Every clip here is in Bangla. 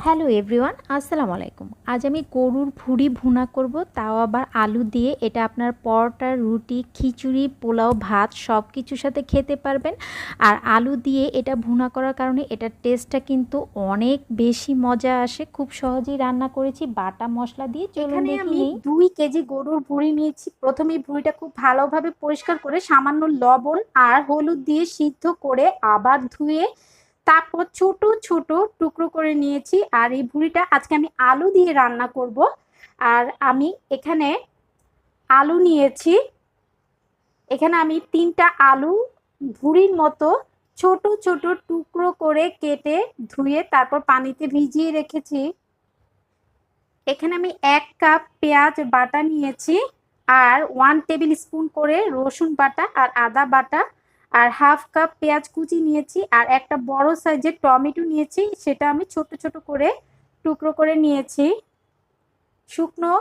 হ্যালো এভরিওয়ান, আসসালামু আলাইকুম। আজ আমি গরুর ভুঁড়ি ভুনা করব, তাও আবার আলু দিয়ে। এটা আপনার পরোটা, রুটি, খিচুড়ি, পোলাও, ভাত সব কিছুর সাথে খেতে পারবেন। আর আলু দিয়ে এটা ভুনা করার কারণে এটার টেস্টটা কিন্তু অনেক বেশি মজা আসে। খুব সহজেই রান্না করেছি বাটা মশলা দিয়ে। চলুন এখানে দেখি আমি নেই। 2 কেজি গরুর ভুঁড়ি নিয়েছি। প্রথমে ভুঁড়িটা খুব ভালোভাবে পরিষ্কার করে সামান্য লবণ আর হলুদ দিয়ে সিদ্ধ করে আবার ধুয়ে তারপর ছোট ছোট টুকরো করে নিয়েছি। আর এই ভুঁড়িটা আজকে আমি আলু দিয়ে রান্না করব। আর আমি এখানে আলু নিয়েছি। এখানে আমি 3টা আলু ভুঁড়ির মতো ছোট ছোট টুকরো করে কেটে ধুয়ে তারপর পানিতে ভিজিয়ে রেখেছি। এখানে আমি 1 কাপ পেঁয়াজ বাটা নিয়েছি, আর 1 টেবিল স্পুন করে রসুন বাটা আর আদা বাটা, আর হাফ কাপ পেঁয়াজ কুচি নিয়েছি, আর একটা বড় সাইজের টমেটো নিয়েছি, সেটা আমি ছোট ছোট করে টুকরো করে নিয়েছি। শুকনো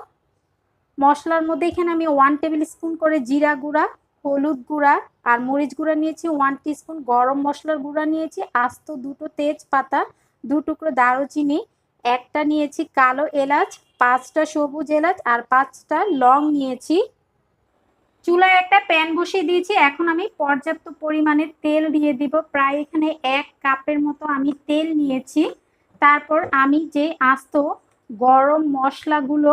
মশলার মধ্যে এখানে আমি 1 টেবিল স্পুন করে জিরা গুঁড়া, হলুদ গুঁড়া আর মরিচ গুঁড়া নিয়েছি, 1 টিস্পুন গরম মশলার গুঁড়া নিয়েছি, আস্ত 2টো তেজপাতা, 2 টুকরো দারুচিনি, একটা নিয়েছি কালো এলাচ, 5টা সবুজ এলাচ আর 5টা লং নিয়েছি। চুলায় একটা প্যান বসিয়ে দিয়েছি। এখন আমি পর্যাপ্ত পরিমাণে তেল দিয়ে দিব। প্রায় এখানে 1 কাপের মতো আমি তেল নিয়েছি। তারপর আমি যে আস্ত গরম মশলাগুলো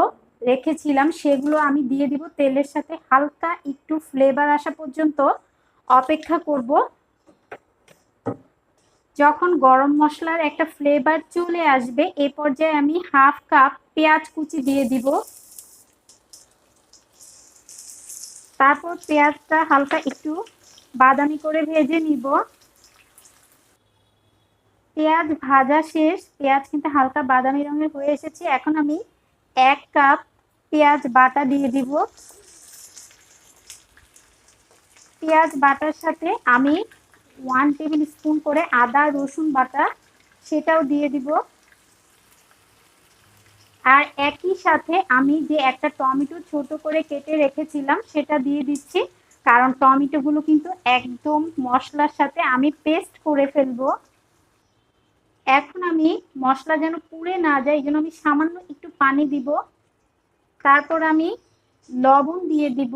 রেখেছিলাম সেগুলো আমি দিয়ে দিব তেলের সাথে। হালকা একটু ফ্লেভার আসা পর্যন্ত অপেক্ষা করব। যখন গরম মশলার একটা ফ্লেভার চলে আসবে এ পর্যায়ে আমি হাফ কাপ পেঁয়াজ কুচি দিয়ে দিব। তারপর পেঁয়াজটা হালকা একটু বাদামি করে ভেজে নিব। পেঁয়াজ ভাজা শেষ। পেঁয়াজ কিন্তু হালকা বাদামি রঙের হয়ে এসেছে। এখন আমি 1 কাপ পেঁয়াজ বাটা দিয়ে দিব। পেঁয়াজ বাটার সাথে আমি 1 টেবিল স্পুন করে আদা রসুন বাটা সেটাও দিয়ে দিব। আর একই সাথে আমি যে একটা টমেটো ছোট করে কেটে রেখেছিলাম সেটা দিয়ে দিচ্ছি, কারণ টমেটোগুলো কিন্তু একদম মশলার সাথে আমি পেস্ট করে ফেলবো। এখন আমি মশলা যেন পুড়ে না যায় এই জন্য আমি সামান্য একটু পানি দিব। তারপর আমি লবণ দিয়ে দিব।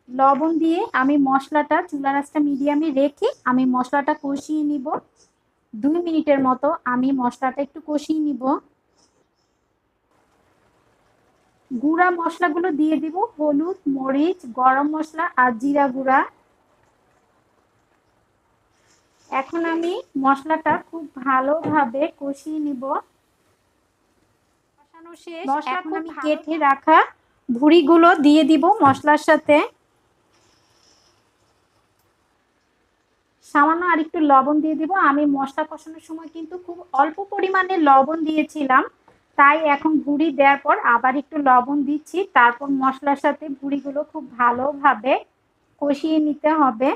লবণ দিয়ে আমি মশলাটা চুলার আঁচটা মিডিয়ামে রেখে আমি মশলাটা কষিয়ে নিব। 2 মিনিটের মতো আমি মশলাটা একটু কষিয়ে নিব। গুঁড়া মশলাগুলো দিয়ে দিব, হলুদ, মরিচ, গরম মশলা আর জিরা গুঁড়া। এখন আমি মশলাটা খুব ভালোভাবে কষিয়ে নিব। কষানো শেষ। এখন আমি কেটে রাখা ভুঁড়িগুলো দিয়ে দিব মশলার সাথে। সামান্য আর একটু লবণ দিয়ে দিব। আমি মশলা কষানোর সময় কিন্তু খুব অল্প পরিমাণে লবণ দিয়েছিলাম, তাই এখন ভুঁড়ি দেওয়ার পর আবার একটু লবণ দিচ্ছি। তারপর মশলার সাথে ভুঁড়িগুলো খুব ভালোভাবে কষিয়ে নিতে হবে।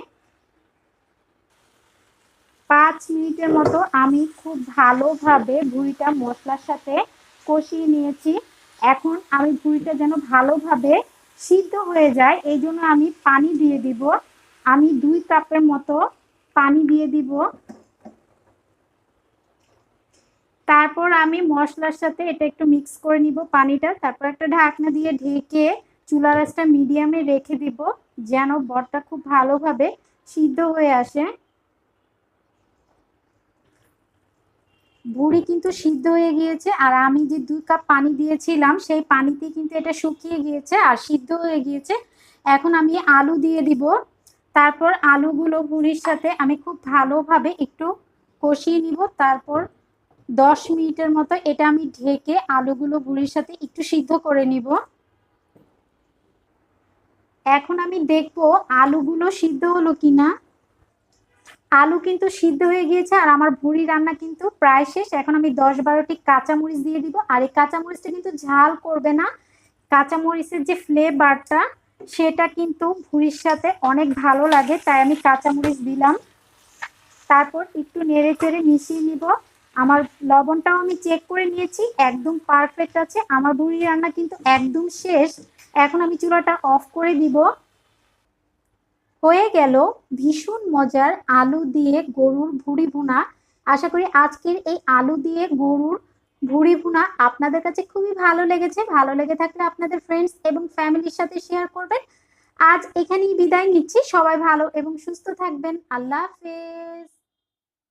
5 মিনিটের মতো আমি খুব ভালোভাবে ভুঁড়িটা মশলার সাথে কষিয়ে নিয়েছি। এখন আমি ভুঁড়িটা যেন ভালোভাবে সিদ্ধ হয়ে যায় এই জন্য আমি পানি দিয়ে দিব। আমি 2 কাপের মতো পানি দিয়ে দিব। তারপর আমি মশলার সাথে এটা একটু মিক্স করে নিব পানিটা। তারপর একটা ঢাকনা দিয়ে ঢেকে চুলার আঁচটা মিডিয়ামে রেখে দিব যেন বড়টা খুব ভালোভাবে সিদ্ধ হয়ে আসে। ভুঁড়ি কিন্তু সিদ্ধ হয়ে গিয়েছে, আর আমি যে 2 কাপ পানি দিয়েছিলাম সেই পানিতে কিন্তু এটা শুকিয়ে গিয়েছে আর সিদ্ধ হয়ে গিয়েছে। এখন আমি আলু দিয়ে দিব। তারপর আলুগুলো ভুঁড়ির সাথে আমি খুব ভালোভাবে একটু কষিয়ে নিব। তারপর 10 মিনিটের মতো এটা আমি ঢেকে আলুগুলো ভুঁড়ির সাথে একটু সিদ্ধ করে নিব। এখন আমি দেখব আলুগুলো সিদ্ধ হলো কিনা। আলু কিন্তু সিদ্ধ হয়ে গিয়েছে আর আমার ভুঁড়ি রান্না কিন্তু প্রায় শেষ। এখন আমি 10-12টি কাঁচামরিচ দিয়ে দিব। আর এই কাঁচামরিচটা কিন্তু ঝাল করবে না। কাঁচামরিচের যে ফ্লেভারটা সেটা কিন্তু ভুঁড়ির সাথে অনেক ভালো লাগে, তাই আমি কাঁচামরিচ দিলাম। তারপর একটু নেড়ে চেড়ে মিশিয়ে নিব। আমার লবণটাও আমি চেক করে নিয়েছি, একদম পারফেক্ট আছে। আমার ভুঁড়ি রান্না কিন্তু একদম শেষ। এখন আমি চুলাটা অফ করে দিব। হয়ে গেল ভীষণ মজার আলু দিয়ে গরুর ভুঁড়ি ভুনা। আশা করি আজকের এই আলু দিয়ে গরুর ভুড়ি ভুনা আপনাদের কাছে খুবই ভালো লেগেছে। ভালো লেগে থাকলে আপনাদের ফ্রেন্ডস এবং ফ্যামিলির সাথে শেয়ার করবেন। আজ এখানেই বিদায় নিচ্ছি। সবাই ভালো এবং সুস্থ থাকবেন। আল্লাহ হাফেজ।